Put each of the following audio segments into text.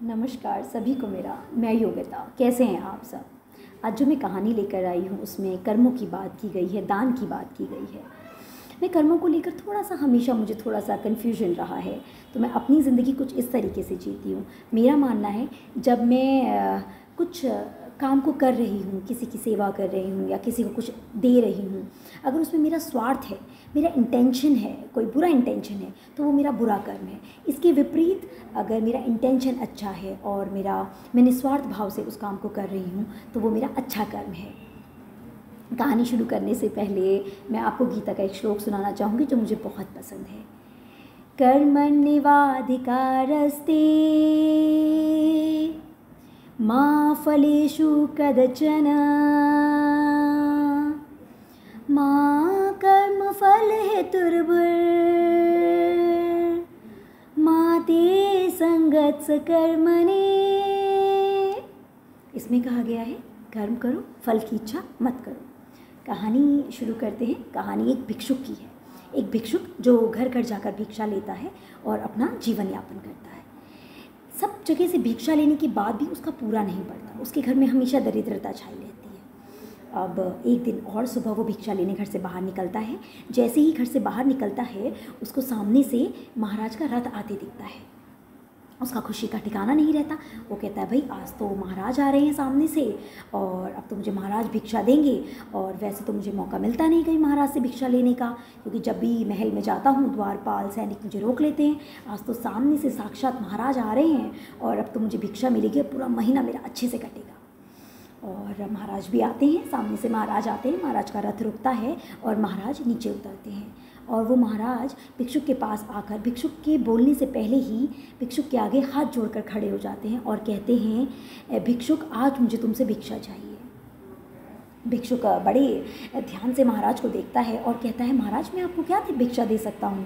नमस्कार सभी को मेरा। मैं योगिता। कैसे हैं आप सब। आज जो मैं कहानी लेकर आई हूँ उसमें कर्मों की बात की गई है, दान की बात की गई है। मैं कर्मों को लेकर हमेशा मुझे थोड़ा सा कन्फ्यूजन रहा है, तो मैं अपनी ज़िंदगी कुछ इस तरीके से जीती हूँ। मेरा मानना है जब मैं कुछ काम को कर रही हूँ, किसी की सेवा कर रही हूँ या किसी को कुछ दे रही हूँ, अगर उसमें मेरा स्वार्थ है, मेरा इंटेंशन है, कोई बुरा इंटेंशन है, तो वो मेरा बुरा कर्म है। इसके विपरीत अगर मेरा इंटेंशन अच्छा है और मैं निस्वार्थ भाव से उस काम को कर रही हूँ तो वो मेरा अच्छा कर्म है। कहानी शुरू करने से पहले मैं आपको गीता का एक श्लोक सुनाना चाहूँगी जो मुझे बहुत पसंद है। कर्मण्येवाधिकारस्ते मा फलेषु कदचन मा कर्मफलहेतुर्भुर्मा ते संगत्स कर्मणे। इसमें कहा गया है कर्म करो, फल की इच्छा मत करो। कहानी शुरू करते हैं। कहानी एक भिक्षुक की है। एक भिक्षुक जो घर घर जाकर भिक्षा लेता है और अपना जीवन यापन करता है। सब जगह से भिक्षा लेने के बाद भी उसका पूरा नहीं पड़ता। उसके घर में हमेशा दरिद्रता छाई रहती है। अब एक दिन और सुबह वो भिक्षा लेने घर से बाहर निकलता है। जैसे ही घर से बाहर निकलता है उसको सामने से महाराज का रथ आते दिखता है। उसका खुशी का ठिकाना नहीं रहता। वो कहता है भाई आज तो महाराज आ रहे हैं सामने से और अब तो मुझे महाराज भिक्षा देंगे। और वैसे तो मुझे मौका मिलता नहीं कहीं महाराज से भिक्षा लेने का, क्योंकि जब भी महल में जाता हूँ द्वारपाल सैनिक मुझे रोक लेते हैं। आज तो सामने से साक्षात महाराज आ रहे हैं और अब तो मुझे भिक्षा मिलेगी, पूरा महीना मेरा अच्छे से कटेगा। और महाराज भी आते हैं, सामने से महाराज आते हैं। महाराज का रथ रुकता है और महाराज नीचे उतरते हैं और वो महाराज भिक्षुक के पास आकर भिक्षुक के बोलने से पहले ही भिक्षुक के आगे हाथ जोड़कर खड़े हो जाते हैं और कहते हैं भिक्षुक आज मुझे तुमसे भिक्षा चाहिए। भिक्षुक बड़े ध्यान से महाराज को देखता है और कहता है महाराज मैं आपको क्या भिक्षा दे सकता हूँ,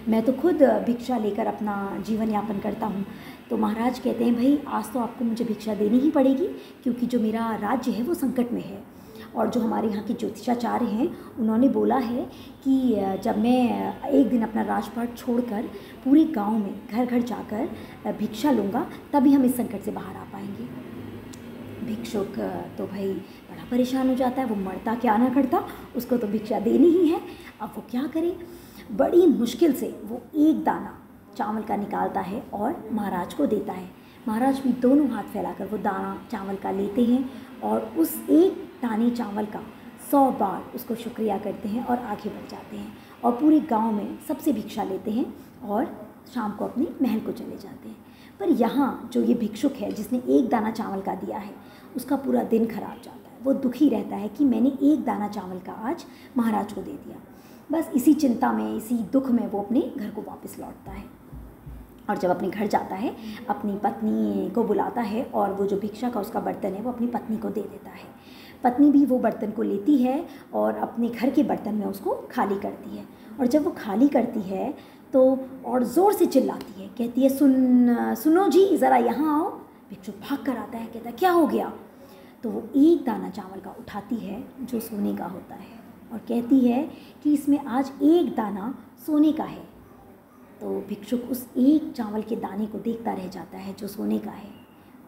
मैं तो खुद भिक्षा लेकर अपना जीवन यापन करता हूँ। तो महाराज कहते हैं भाई आज तो आपको मुझे भिक्षा देनी ही पड़ेगी, क्योंकि जो मेरा राज्य है वो संकट में है। और जो हमारे यहाँ के ज्योतिषाचार्य हैं उन्होंने बोला है कि जब मैं एक दिन अपना राजपाट छोड़कर पूरे गांव में घर घर जाकर भिक्षा लूँगा तभी हम इस संकट से बाहर आ पाएंगे। भिक्षुक तो भाई बड़ा परेशान हो जाता है। वो मरता क्या ना करता, उसको तो भिक्षा देनी ही है। अब वो क्या करे, बड़ी मुश्किल से वो एक दाना चावल का निकालता है और महाराज को देता है। महाराज भी दोनों हाथ फैलाकर वो दाना चावल का लेते हैं और उस एक दाने चावल का 100 बार उसको शुक्रिया करते हैं और आगे बढ़ जाते हैं और पूरे गांव में सबसे भिक्षा लेते हैं और शाम को अपने महल को चले जाते हैं। पर यहाँ जो ये भिक्षुक है जिसने एक दाना चावल का दिया है उसका पूरा दिन खराब जाता है। वो दुखी रहता है कि मैंने एक दाना चावल का आज महाराज को दे दिया। बस इसी चिंता में, इसी दुख में वो अपने घर को वापस लौटता है। और जब अपने घर जाता है अपनी पत्नी को बुलाता है और वो जो भिक्षा का उसका बर्तन है वो अपनी पत्नी को दे देता है। पत्नी भी वो बर्तन को लेती है और अपने घर के बर्तन में उसको खाली करती है। और जब वो खाली करती है तो और ज़ोर से चिल्लाती है, कहती है सुनो जी ज़रा यहाँ आओ। भिक्षुक भाग कर आता है, कहता है क्या हो गया। तो वो एक दाना चावल का उठाती है जो सोने का होता है और कहती है कि इसमें आज एक दाना सोने का है। तो भिक्षुक उस एक चावल के दाने को देखता रह जाता है जो सोने का है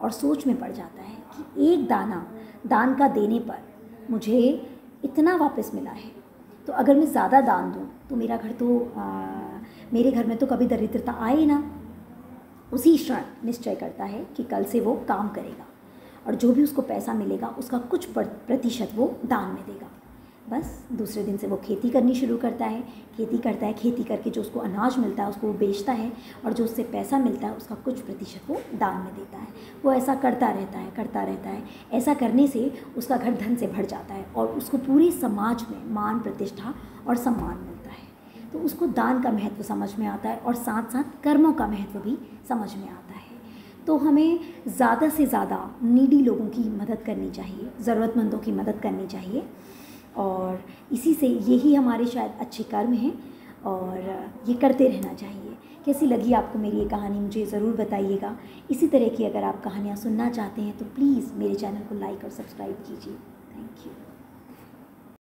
और सोच में पड़ जाता है कि एक दाना दान का देने पर मुझे इतना वापस मिला है, तो अगर मैं ज़्यादा दान दूँ तो मेरे घर में तो कभी दरिद्रता आए ना। उसी क्षण निश्चय करता है कि कल से वो काम करेगा और जो भी उसको पैसा मिलेगा उसका कुछ प्रतिशत वो दान में देगा। बस दूसरे दिन से वो खेती करनी शुरू करता है। खेती करके जो उसको अनाज मिलता है उसको वो बेचता है और जो उससे पैसा मिलता है उसका कुछ प्रतिशत वो दान में देता है। वो ऐसा करता रहता है। ऐसा करने से उसका घर धन से भर जाता है और उसको पूरे समाज में मान प्रतिष्ठा और सम्मान मिलता है। तो उसको दान का महत्व समझ में आता है और साथ साथ कर्मों का महत्व भी समझ में आता है। तो हमें ज़्यादा से ज़्यादा नीडी लोगों की मदद करनी चाहिए, ज़रूरतमंदों की मदद करनी चाहिए और इसी से यही हमारे शायद अच्छे कर्म हैं और ये करते रहना चाहिए। कैसी लगी आपको मेरी ये कहानी मुझे ज़रूर बताइएगा। इसी तरह की अगर आप कहानियाँ सुनना चाहते हैं तो प्लीज़ मेरे चैनल को लाइक और सब्सक्राइब कीजिए। Thank you.